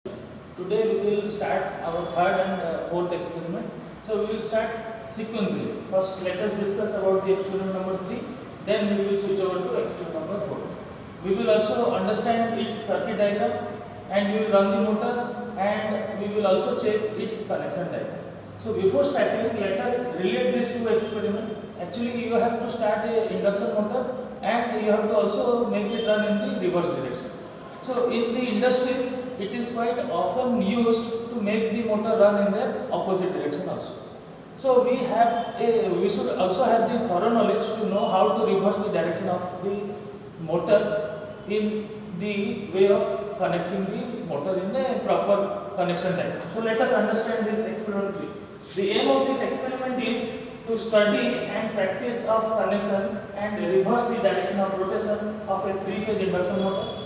Today we will start our third and fourth experiment. So we will start sequentially. First let us discuss about the experiment number 3, then we will switch over to experiment number 4. We will also understand its circuit diagram and we will run the motor and we will also check its connection diagram. So before starting, let us relate these two experiments. Actually you have to start a induction motor and you have to also make it run in the reverse direction. So in the industries, it is quite often used to make the motor run in the opposite direction also. So we should also have the thorough knowledge to know how to reverse the direction of the motor in the way of connecting the motor in the proper connection type. So let us understand this experiment 3. The aim of this experiment is to study and practice of connection and reverse the direction of rotation of a 3-phase induction motor.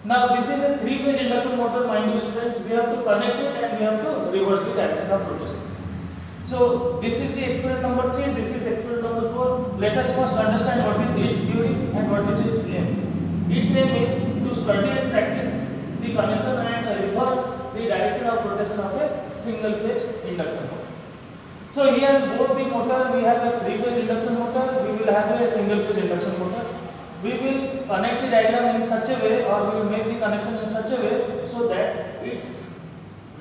Now this is a 3-phase induction motor, mind you students, we have to connect it and we have to reverse the direction of rotation. So this is the experiment number 3, this is experiment number 4. Let us first understand what is its theory and what is its aim. Its aim is to study and practice the connection and reverse the direction of rotation of a single phase induction motor. So here both the motor, we have a 3-phase induction motor, we will have a single phase induction motor. We will connect the diagram in such a way or we will make the connection in such a way so that its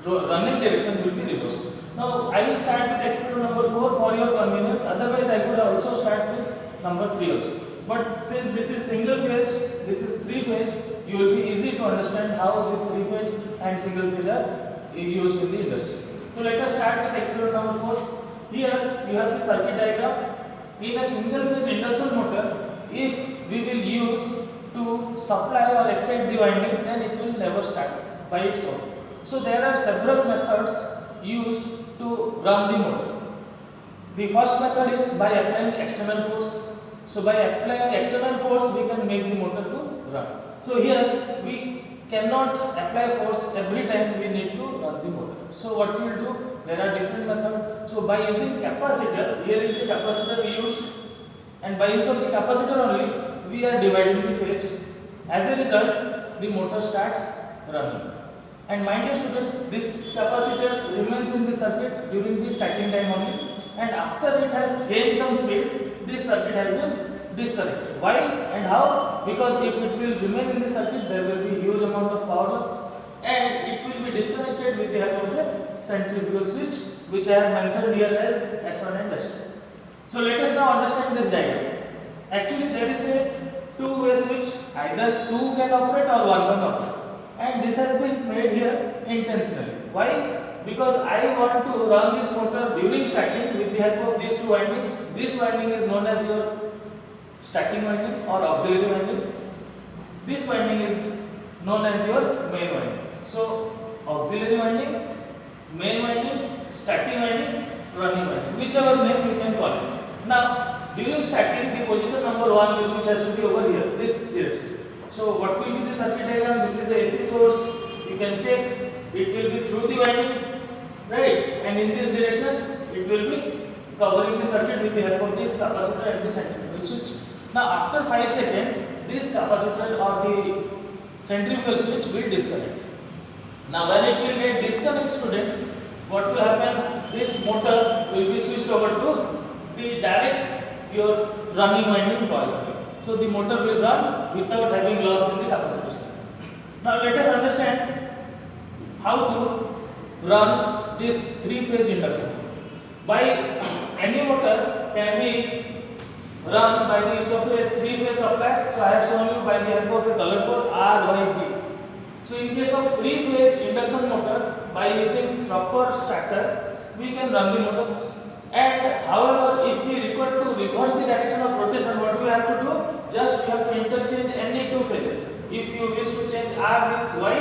running direction will be reversed. Now I will start with experiment number 4 for your convenience, otherwise I could also start with number 3 also. But since this is single phase, this is 3-phase, you will be easy to understand how this 3-phase and single phase are used in the industry. So let us start with experiment number 4. Here you have the circuit diagram. In a single phase induction motor, if we will use to supply or excite the winding, then it will never start by its own. So there are several methods used to run the motor. The first method is by applying external force. So by applying external force, we can make the motor to run. So here we cannot apply force every time we need to run the motor. So what we will do, there are different methods. So by using capacitor, here is the capacitor we used, and by use of the capacitor only we are dividing the phase. As a result, the motor starts running. And mind you students, this capacitor remains in the circuit during the starting time only, and after it has gained some speed, this circuit has been disconnected. Why and how? Because if it will remain in the circuit, there will be huge amount of power loss and it will be disconnected with the help of a centrifugal switch, which I have mentioned here as S1 and S2. So let us now understand this diagram. Actually there is a two-way switch, either 2 can operate or 1 can operate, and this has been made here intentionally. Why? Because I want to run this motor during starting with the help of these two windings. This winding is known as your starting winding or auxiliary winding. This winding is known as your main winding. So auxiliary winding, main winding, starting winding, running winding, whichever name you can call it. Now during starting, the position number 1, this switch has to be over here, this direction. So what will be the circuit diagram? This is the AC source. You can check. It will be through the winding, right? And in this direction, it will be covering the circuit with the help of this capacitor and the centrifugal switch. Now after 5 seconds, this capacitor or the centrifugal switch will disconnect. Now when it will get disconnect, students, what will happen? This motor will be switched over to the direct your running winding coil. So the motor will run without having loss in the capacitor side. Now let us understand how to run this 3-phase induction. By any motor can be run by the use of a 3-phase supply. So I have shown you by the help of a color code R, Y, D. So in case of 3-phase induction motor, by using proper starter, we can run the motor. And however, if we require to reverse the direction of rotation, what we have to do? Just we have to interchange any 2 phases. If you wish to change R with Y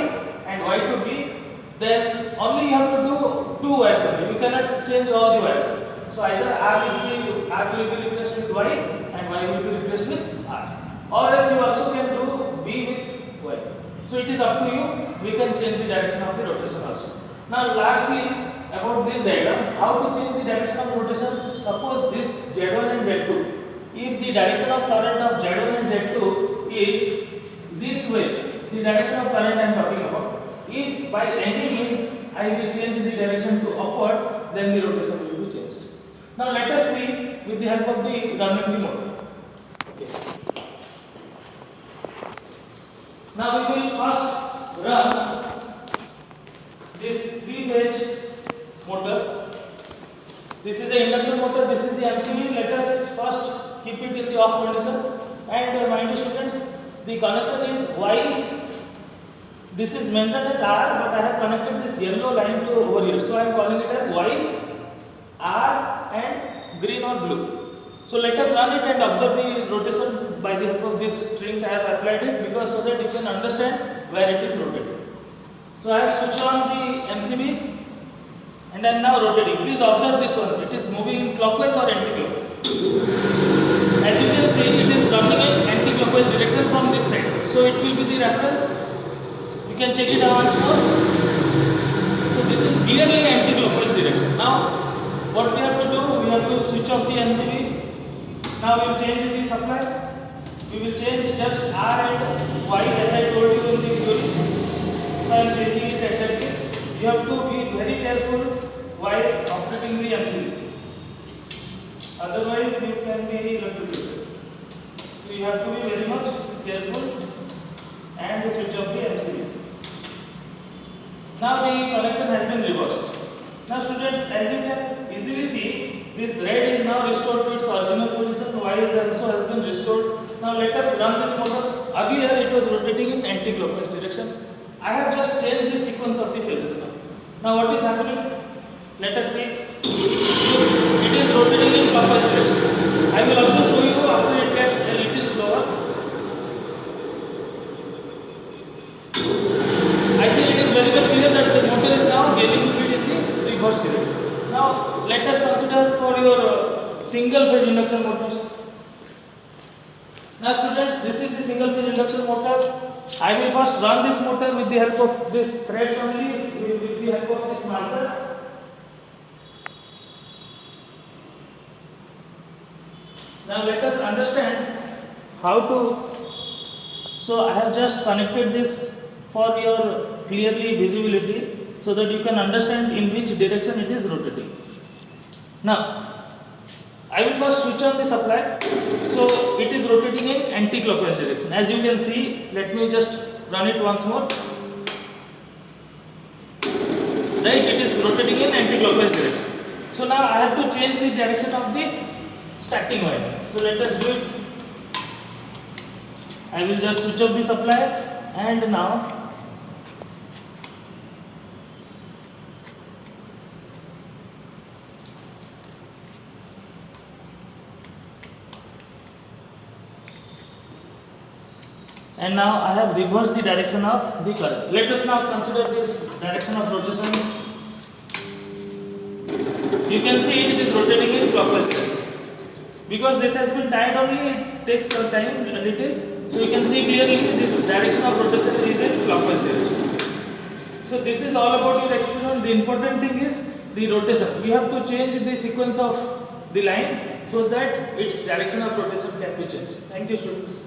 and Y to B, then only you have to do 2 wires only. You cannot change all the wires. So either R will be replaced with Y and Y will be replaced with R. Or else you also can do B with Y. So it is up to you. We can change the direction of the rotation also. Now lastly, about this diagram, how to change the direction of rotation. Suppose this Z1 and Z2, if the direction of current of Z1 and Z2 is this way, the direction of current I am talking about, if by any means I will change the direction to upward, then the rotation will be changed. Now let us see with the help of the running the motor. Okay. Now we will first run this 3-phase motor. This is a induction motor, this is the MCB. Let us first keep it in the off condition. And my dear students, the connection is Y. This is mentioned as R, but I have connected this yellow line to over here. So I am calling it as Y, R and green or blue. So let us run it and observe the rotation by the help of these strings. I have applied it because so that you can understand where it is rotated. So I have switched on the MCB and I am now rotating. Please observe this one. It is moving in clockwise or anti-clockwise. As you can see, it is running in anti-clockwise direction from this side. So it will be the reference. You can check it out once more. So this is clearly in anti-clockwise direction. Now, what we have to do? We have to switch off the MCB. Now we will change the supply. We will change just R and Y as I told you in the theory. So I am changing it exactly. You have to be very careful while operating the MCB. Otherwise, you can be electrocuted. So you have to be very much careful and switch off the MCB. Now the connection has been reversed. Now students, as you can easily see, this red is now restored to its original position, Y is also has been restored. Now let us run this motor. Earlier it was rotating in anti-clockwise direction. I have just changed the sequence of the phases now. Now what is happening? Let us see. It is rotating in clockwise direction. I will also show you after it gets a little slower. I think it is very much clear that the motor is now gaining speed in the reverse direction. Now let us consider for your single phase induction motors. Now students, this is the single phase induction motor. I will first run this motor with the help of this threads only, with the help of this marker. Now let us understand how to. So I have just connected this for your clearly visibility so that you can understand in which direction it is rotating. Now I will first switch on the supply. So it is rotating in anti-clockwise direction. As you can see, let me just run it once more. Right, it is rotating in anti-clockwise direction. So now I have to change the direction of the starting winding. So let us do it. I will just switch off the supply and now I have reversed the direction of the current. Let us now consider this direction of rotation. You can see it is rotating in clockwise direction. Because this has been tied only, it takes some time a little. So you can see clearly this direction of rotation is in clockwise direction. So this is all about your experiment. The important thing is the rotation. We have to change the sequence of the line so that its direction of rotation can be changed. Thank you students.